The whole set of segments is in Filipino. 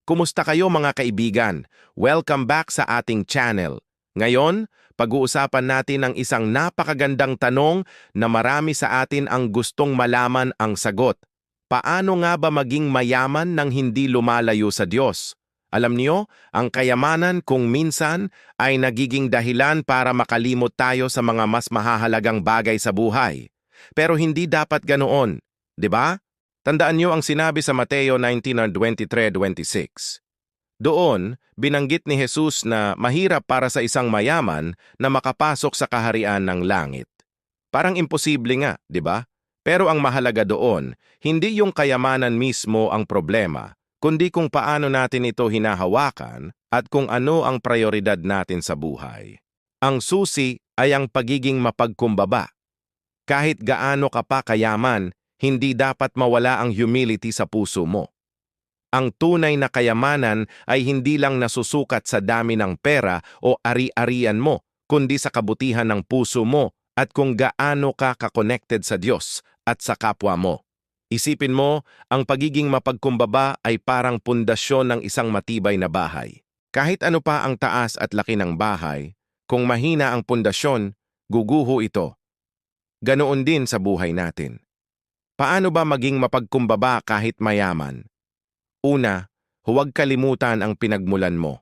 Kumusta kayo mga kaibigan? Welcome back sa ating channel. Ngayon, pag-uusapan natin ang isang napakagandang tanong na marami sa atin ang gustong malaman ang sagot. Paano nga ba maging mayaman nang hindi lumalayo sa Diyos? Alam niyo, ang kayamanan kung minsan ay nagiging dahilan para makalimot tayo sa mga mas mahahalagang bagay sa buhay. Pero hindi dapat ganoon, di ba? Tandaan niyo ang sinabi sa Mateo 19:23-26. Doon, binanggit ni Jesus na mahirap para sa isang mayaman na makapasok sa kaharian ng langit. Parang imposible nga, di ba? Pero ang mahalaga doon, hindi yung kayamanan mismo ang problema, kundi kung paano natin ito hinahawakan at kung ano ang prioridad natin sa buhay. Ang susi ay ang pagiging mapagkumbaba. Kahit gaano ka pa kayaman, hindi dapat mawala ang humility sa puso mo. Ang tunay na kayamanan ay hindi lang nasusukat sa dami ng pera o ari-arian mo, kundi sa kabutihan ng puso mo at kung gaano ka ka-connected sa Diyos at sa kapwa mo. Isipin mo, ang pagiging mapagkumbaba ay parang pundasyon ng isang matibay na bahay. Kahit ano pa ang taas at laki ng bahay, kung mahina ang pundasyon, guguho ito. Ganoon din sa buhay natin. Paano ba maging mapagkumbaba kahit mayaman? Una, huwag kalimutan ang pinagmulan mo.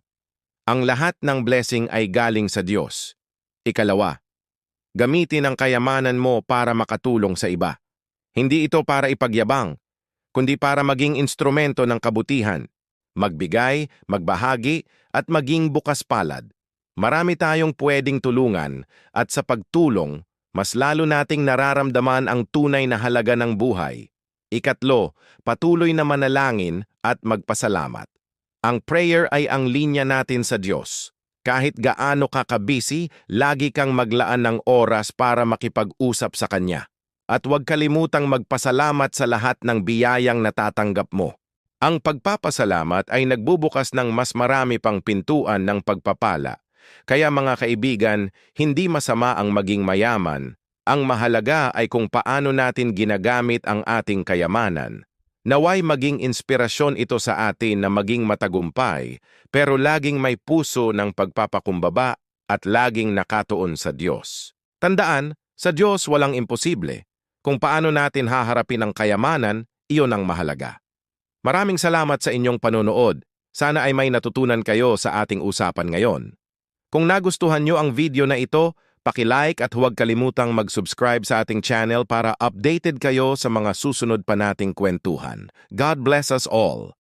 Ang lahat ng blessing ay galing sa Diyos. Ikalawa, gamitin ang kayamanan mo para makatulong sa iba. Hindi ito para ipagyabang, kundi para maging instrumento ng kabutihan. Magbigay, magbahagi, at maging bukas palad. Marami tayong pwedeng tulungan at sa pagtulong, mas lalo nating nararamdaman ang tunay na halaga ng buhay. Ikatlo, patuloy na manalangin at magpasalamat. Ang prayer ay ang linya natin sa Diyos. Kahit gaano ka kabisi, lagi kang maglaan ng oras para makipag-usap sa Kanya. At huwag kalimutang magpasalamat sa lahat ng biyayang natatanggap mo. Ang pagpapasalamat ay nagbubukas ng mas marami pang pintuan ng pagpapala. Kaya mga kaibigan, hindi masama ang maging mayaman. Ang mahalaga ay kung paano natin ginagamit ang ating kayamanan. Naway maging inspirasyon ito sa atin na maging matagumpay, pero laging may puso ng pagpapakumbaba at laging nakatuon sa Diyos. Tandaan, sa Diyos walang imposible. Kung paano natin haharapin ang kayamanan, iyon ang mahalaga. Maraming salamat sa inyong panonood. Sana ay may natutunan kayo sa ating usapan ngayon. Kung nagustuhan nyo ang video na ito, paki-like at huwag kalimutang mag-subscribe sa ating channel para updated kayo sa mga susunod pa nating kwentuhan. God bless us all!